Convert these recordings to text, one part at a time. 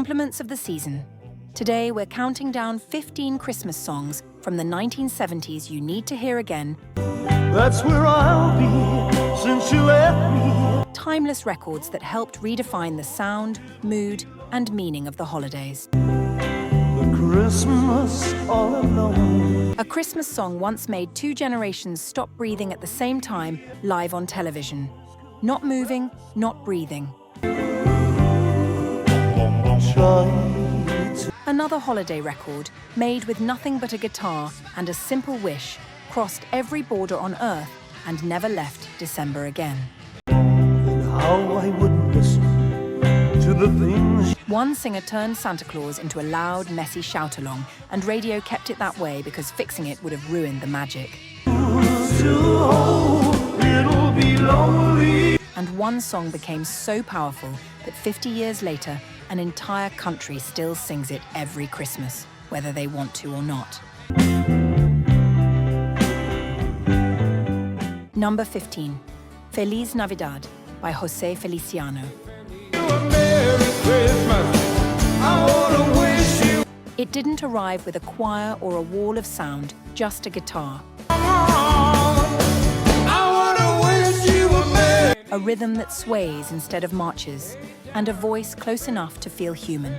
Compliments of the season. Today we're counting down 15 Christmas songs from the 1970s you need to hear again. That's where I'll be since you left me. Timeless records that helped redefine the sound, mood, and meaning of the holidays. The Christmas all alone. A Christmas song once made two generations stop breathing at the same time live on television. Not moving, not breathing. Another holiday record, made with nothing but a guitar and a simple wish, crossed every border on Earth and never left December again. And how I wouldn't listen to the things. One singer turned Santa Claus into a loud, messy shout-along, and radio kept it that way because fixing it would have ruined the magic. It'll be lonely. And one song became so powerful that 50 years later, an entire country still sings it every Christmas, whether they want to or not. Number 15, Feliz Navidad by José Feliciano. It didn't arrive with a choir or a wall of sound, just a guitar. A rhythm that sways instead of marches, and a voice close enough to feel human.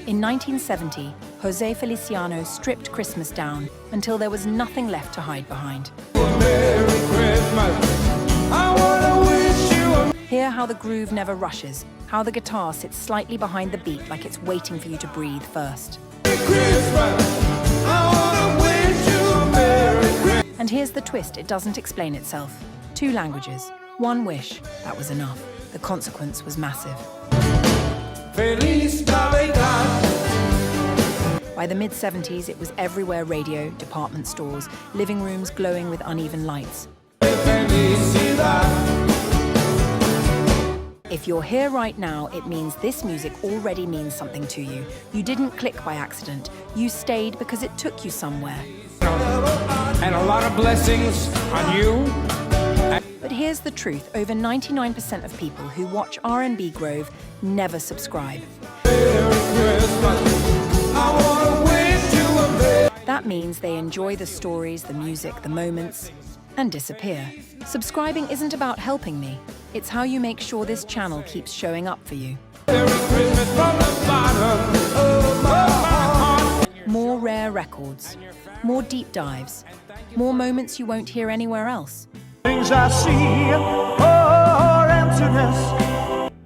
In 1970, José Feliciano stripped Christmas down until there was nothing left to hide behind. Hear how the groove never rushes, how the guitar sits slightly behind the beat like it's waiting for you to breathe first. And here's the twist, it doesn't explain itself. 2 languages, 1 wish, that was enough. The consequence was massive. Feliz Navidad. By the mid-70s, it was everywhere: radio, department stores, living rooms glowing with uneven lights. If you're here right now, it means this music already means something to you. You didn't click by accident. You stayed because it took you somewhere. And a lot of blessings on you. But here's the truth. Over 99% of people who watch R&B Grove never subscribe. That means they enjoy the stories, the music, the moments, and disappear. Subscribing isn't about helping me. It's how you make sure this channel keeps showing up for you. More rare records, more deep dives, more moments you won't hear anywhere else. Things I see are emptiness.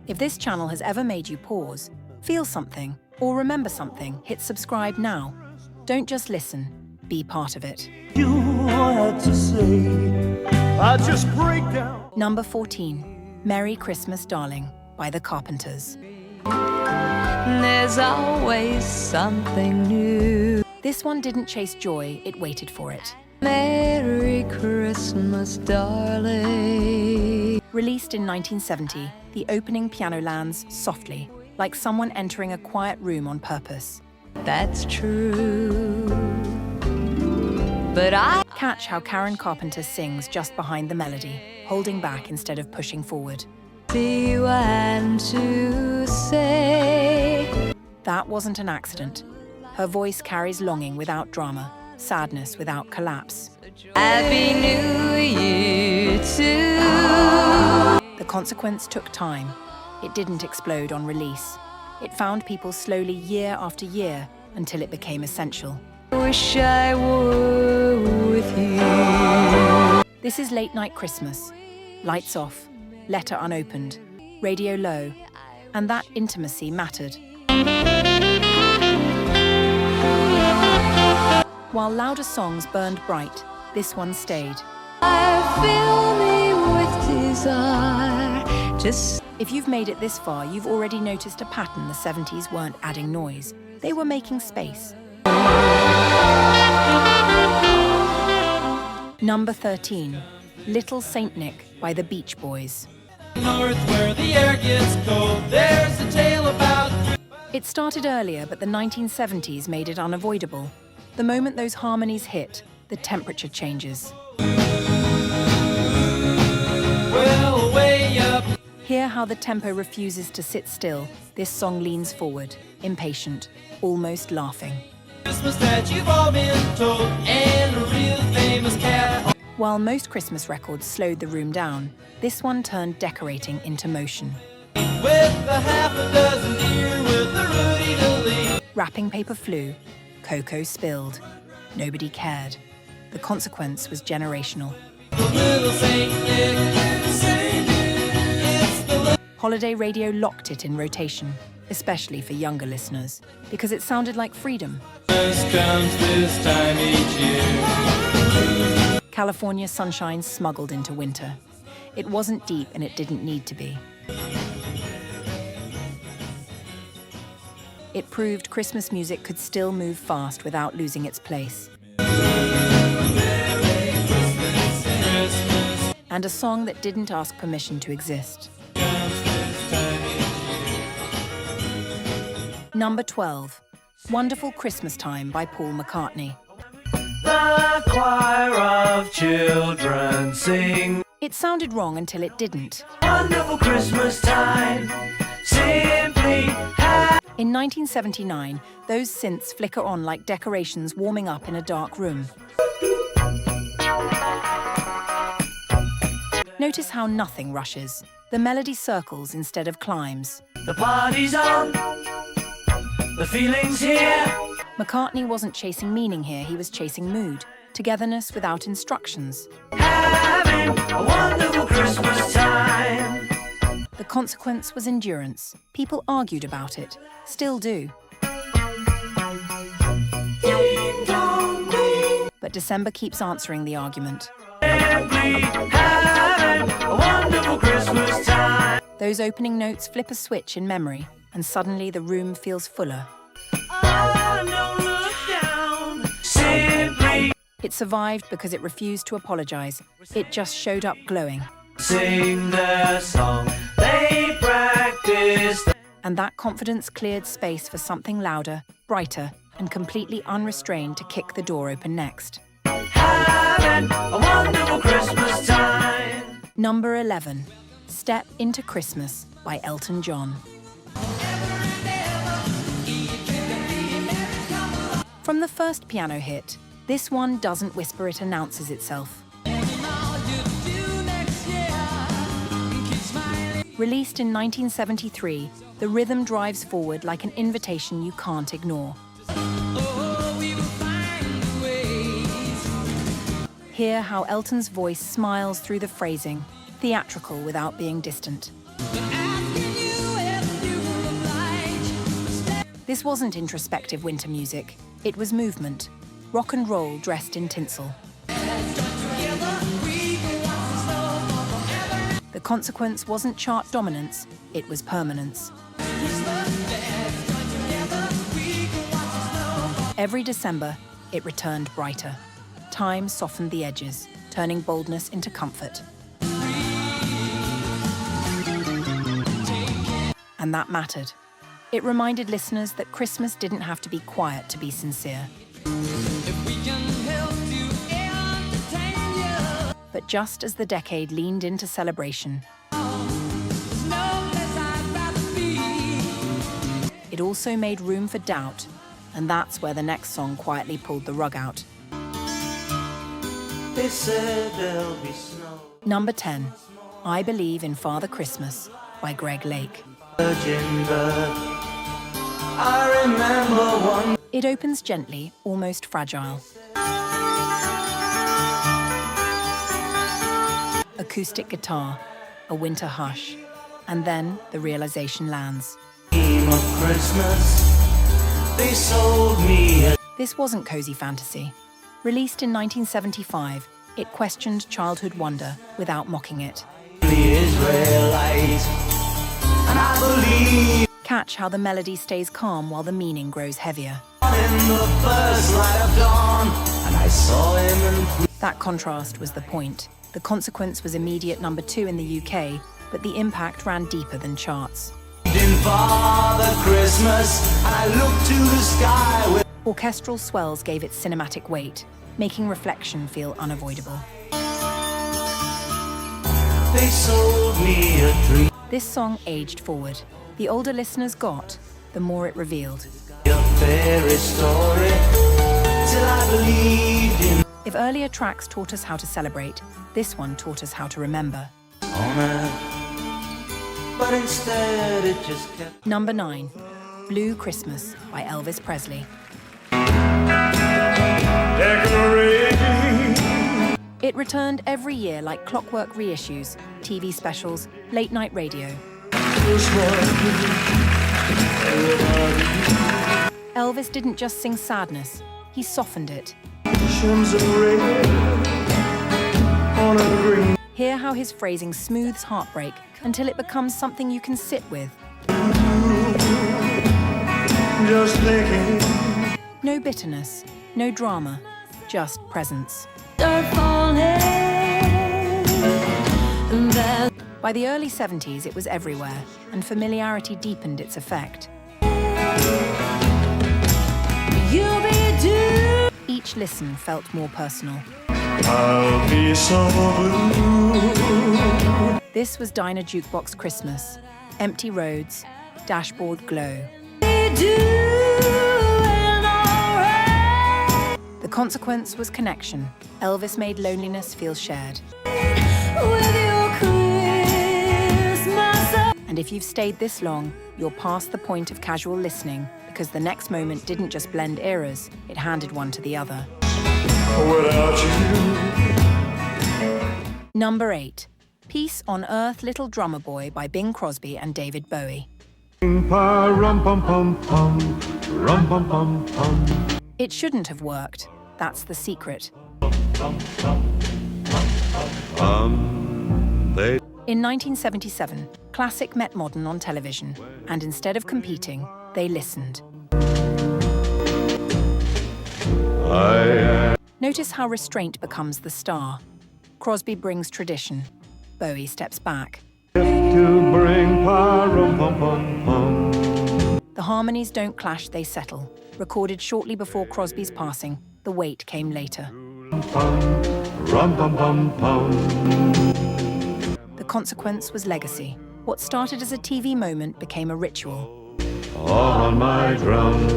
If this channel has ever made you pause, feel something, or remember something, hit subscribe now. Don't just listen, be part of it. You had to say, I just break down. Number 14, Merry Christmas, Darling by the Carpenters. There's always something new. This one didn't chase joy, it waited for it. Merry Christmas, darling. Released in 1970, the opening piano lands softly, like someone entering a quiet room on purpose. That's true. But I Catch how Karen Carpenter sings just behind the melody, holding back instead of pushing forward. see you and to say. That wasn't an accident. Her voice carries longing without drama, sadness without collapse. Happy New Year to. The consequence took time. It didn't explode on release. It found people slowly year after year until it became essential. Wish I were with you. This is Late Night Christmas. Lights off, letter unopened, radio low, and that intimacy mattered. While louder songs burned bright, this one stayed. Fill me with desire. Just If you've made it this far, you've already noticed a pattern. The 70s weren't adding noise. They were making space. Number 13, Little Saint Nick by the Beach Boys. North where the air gets cold, there's a tale about. It started earlier, but the 1970s made it unavoidable. The moment those harmonies hit, the temperature changes. Well, way up. Hear how the tempo refuses to sit still, this song leans forward, impatient, almost laughing. Christmas that you've all been told, and a real famous cat. While most Christmas records slowed the room down, this one turned decorating into motion. With a half a dozen deer with a Rudy-Doo-lee. Wrapping paper flew, cocoa spilled. Nobody cared. The consequence was generational. The little Saint Nick, it's the little Holiday radio locked it in rotation, especially for younger listeners, because it sounded like freedom. Christmas comes this time each year. California sunshine smuggled into winter. It wasn't deep and it didn't need to be. It proved Christmas music could still move fast without losing its place. And a song that didn't ask permission to exist. Number 12, Wonderful Christmas Time by Paul McCartney. The choir of children sing It sounded wrong until it didn't. wonderful Christmas time. Simply happy. In 1979, those synths flicker on like decorations warming up in a dark room. Notice how nothing rushes. The melody circles instead of climbs. The party's on. The feeling's here. McCartney wasn't chasing meaning here, he was chasing mood. Togetherness without instructions. Having a wonderful Christmas time. The consequence was endurance. People argued about it, still do. Ding dong ding. But December keeps answering the argument. Simply having a wonderful Christmas time. Those opening notes flip a switch in memory, and suddenly the room feels fuller. Oh, don't look down. Simply It survived because it refused to apologize. It just showed up glowing. sing their song. They practice. And that confidence cleared space for something louder, brighter, and completely unrestrained to kick the door open next. Having a wonderful Christmas time. Number 11, Step Into Christmas by Elton John. From the first piano hit, this one doesn't whisper, it announces itself. Released in 1973, the rhythm drives forward like an invitation you can't ignore. Hear how Elton's voice smiles through the phrasing, theatrical without being distant. This wasn't introspective winter music, it was movement, rock and roll dressed in tinsel. The consequence wasn't chart dominance, it was permanence. Every December, it returned brighter. Time softened the edges, turning boldness into comfort. And that mattered. It reminded listeners that Christmas didn't have to be quiet to be sincere. But just as the decade leaned into celebration, it also made room for doubt, and that's where the next song quietly pulled the rug out. They said there'll be snow. Number 10, I Believe in Father Christmas by Greg Lake. Virgin birth. I remember one. It opens gently, almost fragile. Acoustic guitar, a winter hush, and then the realization lands. Theme of Christmas. They sold me a This wasn't cozy fantasy. Released in 1975, it questioned childhood wonder without mocking it. Israelite. And I believe Catch how the melody stays calm while the meaning grows heavier. in the first light of dawn. And I saw him and That contrast was the point. The consequence was immediate number 2 in the UK, but the impact ran deeper than charts. in Father Christmas. And I looked to the sky with Orchestral swells gave it cinematic weight, making reflection feel unavoidable. they sold me a dream. This song aged forward. The older listeners got, the more it revealed. Your fairy story till I believed in If earlier tracks taught us how to celebrate, this one taught us how to remember. on earth. But instead it just kept Number 9, Blue Christmas by Elvis Presley. It returned every year like clockwork reissues, TV specials, late-night radio. Elvis didn't just sing sadness, he softened it. shims of red on a green. Hear how his phrasing smooths heartbreak until it becomes something you can sit with. Just thinking No bitterness, no drama, just presence. By the early 70s, it was everywhere, and familiarity deepened its effect. Each listen felt more personal. I'll be so blue. This was Diner Jukebox Christmas. Empty roads, dashboard glow. The consequence was connection. Elvis made loneliness feel shared. And if you've stayed this long, you're past the point of casual listening, because the next moment didn't just blend eras, it handed one to the other. Without you. Number 8, Peace on Earth, Little Drummer Boy by Bing Crosby and David Bowie. It shouldn't have worked. That's the secret. In 1977, classic met modern on television, and instead of competing, they listened. Notice how restraint becomes the star. Crosby brings tradition. Bowie steps back. The harmonies don't clash, they settle. Recorded shortly before Crosby's passing, the weight came later. The consequence was legacy. What started as a TV moment became a ritual. On my drum.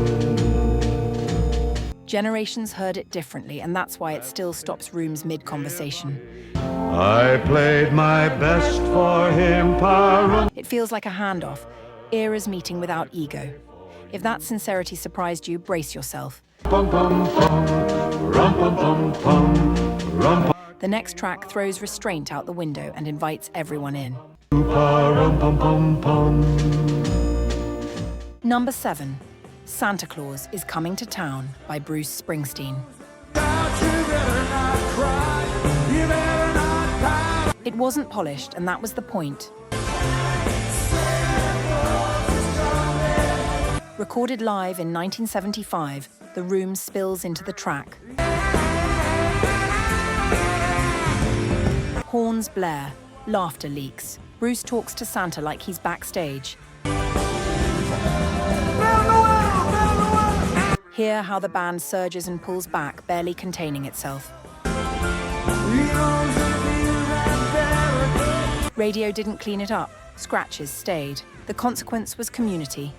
Generations heard it differently, and that's why it still stops rooms mid-conversation. I played my best for him. It feels like a handoff, eras meeting without ego. If that sincerity surprised you, brace yourself. The next track throws restraint out the window and invites everyone in. Number 7, Santa Claus is Coming to Town by Bruce Springsteen. It wasn't polished, and that was the point. Recorded live in 1975, the room spills into the track. Horns blare, laughter leaks. Bruce talks to Santa like he's backstage. Hear how the band surges and pulls back, barely containing itself. Radio didn't clean it up. Scratches stayed. The consequence was community.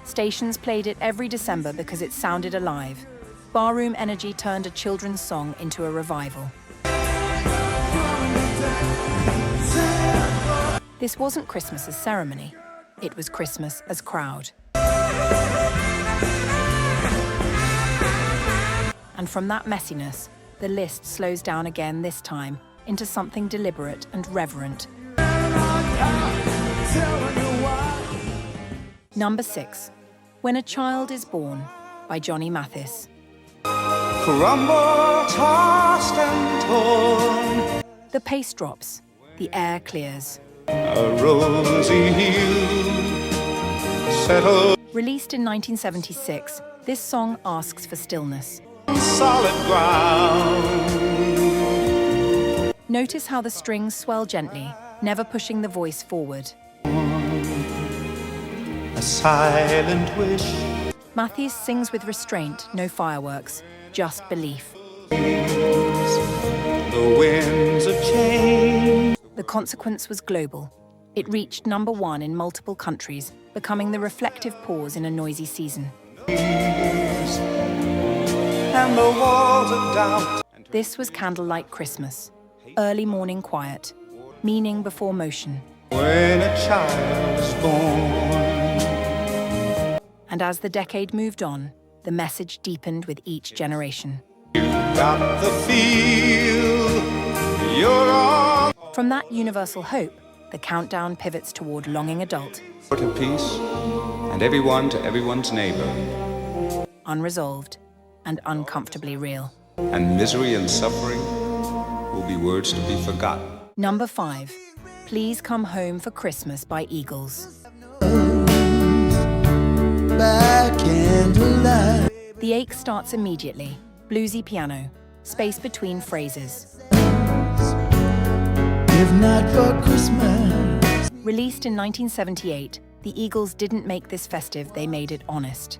Stations played it every December because it sounded alive. Barroom energy turned a children's song into a revival. This wasn't Christmas as ceremony. It was Christmas as crowd. And from that messiness, the list slows down again this time into something deliberate and reverent. Number 6, When a Child is Born by Johnny Mathis. Crumble, tossed and torn. The pace drops, the air clears. A rosy hue settled Released in 1976, this song asks for stillness. solid ground. Notice how the strings swell gently, never pushing the voice forward. A silent wish. Matthews sings with restraint, no fireworks, just belief. The winds of change. consequence was global. It reached #1 in multiple countries, becoming the reflective pause in a noisy season. And the walls of doubt. This was Candlelight Christmas, early morning quiet, meaning before motion. When a child is born. And as the decade moved on, the message deepened with each generation. Got the feel you're on. From that universal hope, the countdown pivots toward longing adult, To peace, and everyone to everyone's neighbor, unresolved, and uncomfortably real. and misery and suffering will be words to be forgotten. Number 5, Please Come Home for Christmas by Eagles. The ache starts immediately, bluesy piano, space between phrases. If not for Christmas. Released in 1978, the Eagles didn't make this festive, they made it honest.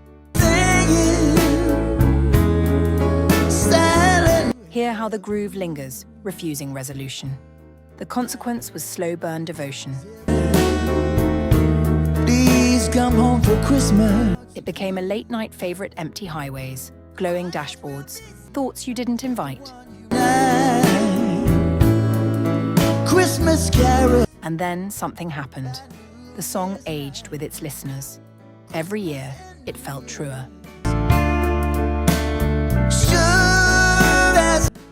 Hear how the groove lingers, refusing resolution. The consequence was slow burn devotion. Please come home for Christmas. It became a late-night favorite, empty highways, glowing dashboards, thoughts you didn't invite. Christmas carol. And then something happened. The song aged with its listeners. Every year, it felt truer.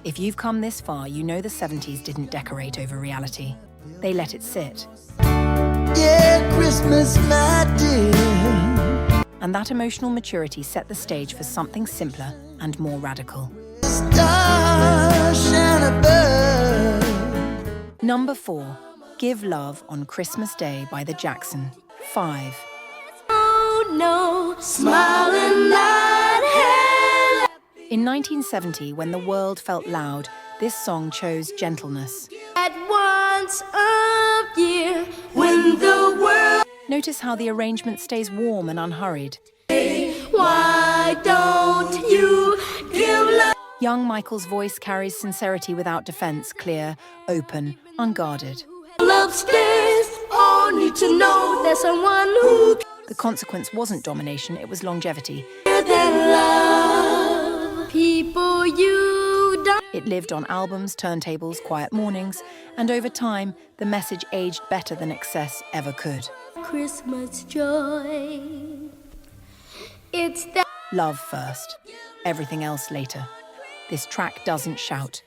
If you've come this far, you know the 70s didn't decorate over reality. They let it sit. Yeah, Christmas, my dear. And that emotional maturity set the stage for something simpler and more radical. Stars shine above. Number 4, Give Love on Christmas Day by the Jackson 5. Oh no, smiling night hell. In 1970, when the world felt loud, this song chose gentleness. At once a year, when the world. Notice how the arrangement stays warm and unhurried. Why don't you give love? Young Michael's voice carries sincerity without defense, clear, open, unguarded. Love stays. Only to know there's someone who The consequence wasn't domination, it was longevity. cares than love. People you don't. It lived on albums, turntables, quiet mornings, and over time, the message aged better than excess ever could. Christmas joy. It's that. Love first, everything else later. This track doesn't shout,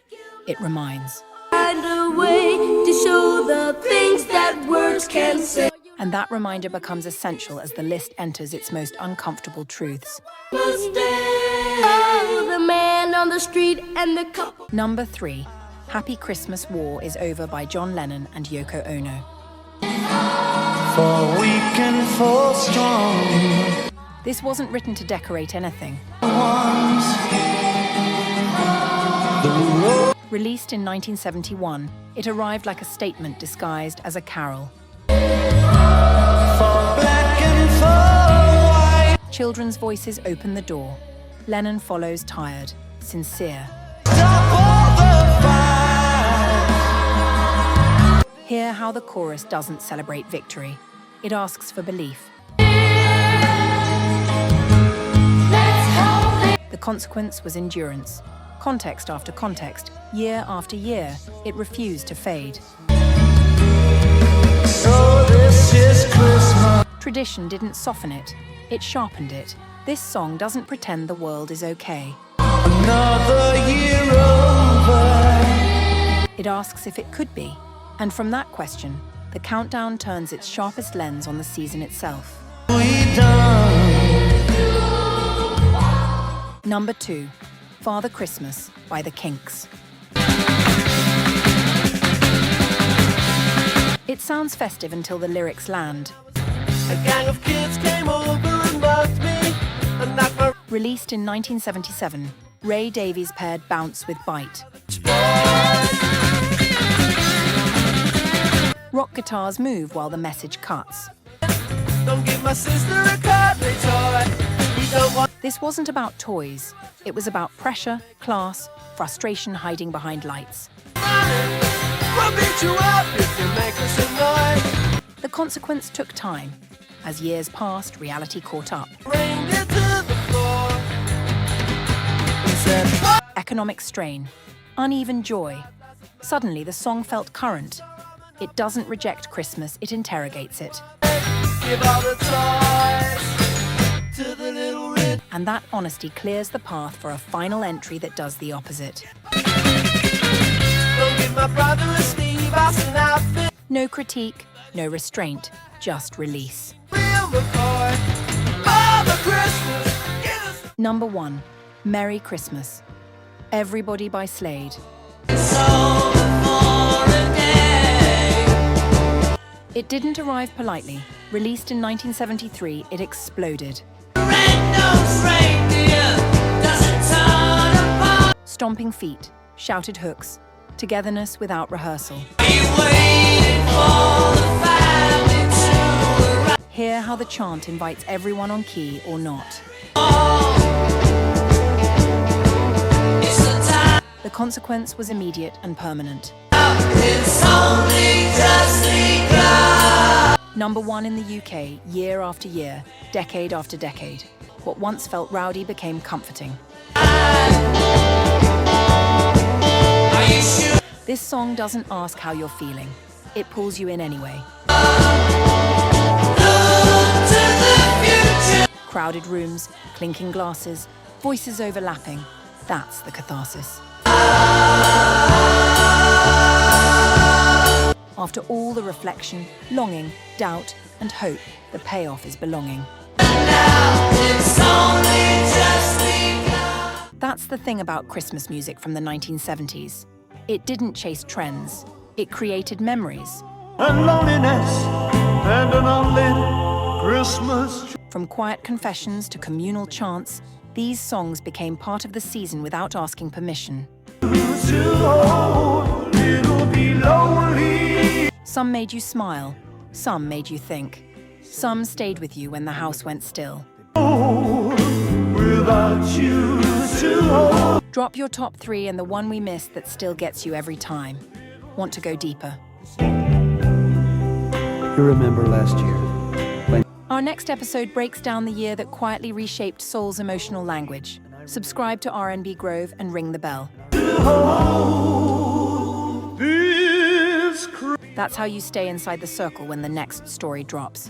it reminds. Find a way to show the things that words can say. And that reminder becomes essential as the list enters its most uncomfortable truths. Oh, the man on the street and the couple. Number 3, Happy Christmas War is Over by John Lennon and Yoko Ono. For weak and for strong. This wasn't written to decorate anything. Released in 1971, it arrived like a statement disguised as a carol. Black and for white. Children's voices open the door. Lennon follows tired, sincere. Hear how the chorus doesn't celebrate victory. It asks for belief. The consequence was endurance. Context after context, year after year, it refused to fade. So this is Christmas. Tradition didn't soften it, it sharpened it. This song doesn't pretend the world is okay. Another year over. It asks if it could be. And from that question, the countdown turns its sharpest lens on the season itself. We done. Number 2, Father Christmas by the Kinks. It sounds festive until the lyrics land. A gang of kids came over and mugged me and knocked my Released in 1977, Ray Davies paired Bounce with Bite. Rock guitars move while the message cuts. Don't give my sister a cuddly toy. We don't want. This wasn't about toys. It was about pressure, class, frustration hiding behind lights. We'll beat you up if you make us annoyed. The consequence took time. As years passed, reality caught up. Rained it to the floor. We said, "Oh, Economic strain, uneven joy. Suddenly, the song felt current. It doesn't reject Christmas, it interrogates it. give all the toys to the little red." And that honesty clears the path for a final entry that does the opposite. Don't give my brother a Steve Austin outfit. No critique, no restraint, just release. Real McCoy. Father Christmas. Give us Number 1, Merry Christmas. Everybody by Slade. It didn't arrive politely. Released in 1973, it exploded. Stomping feet, shouted hooks, togetherness without rehearsal. Hear how the chant invites everyone on key or not. The consequence was immediate and permanent. Number 1 in the UK, year after year, decade after decade. What once felt rowdy became comforting. This song doesn't ask how you're feeling. It pulls you in anyway. Crowded rooms, clinking glasses, voices overlapping. That's the catharsis. After all the reflection, longing, doubt, and hope, the payoff is belonging. That's the thing about Christmas music from the 1970s. It didn't chase trends. It created memories. And loneliness and an unlit Christmas. From quiet confessions to communal chants, these songs became part of the season without asking permission. It'll be lonely. Some made you smile, some made you think. Some stayed with you when the house went still. Without you to hold. Drop your top 3 and the one we missed that still gets you every time. Want to go deeper? You remember last year when Our next episode breaks down the year that quietly reshaped soul's emotional language. Subscribe to R&B Grove and ring the bell. That's how you stay inside the circle when the next story drops.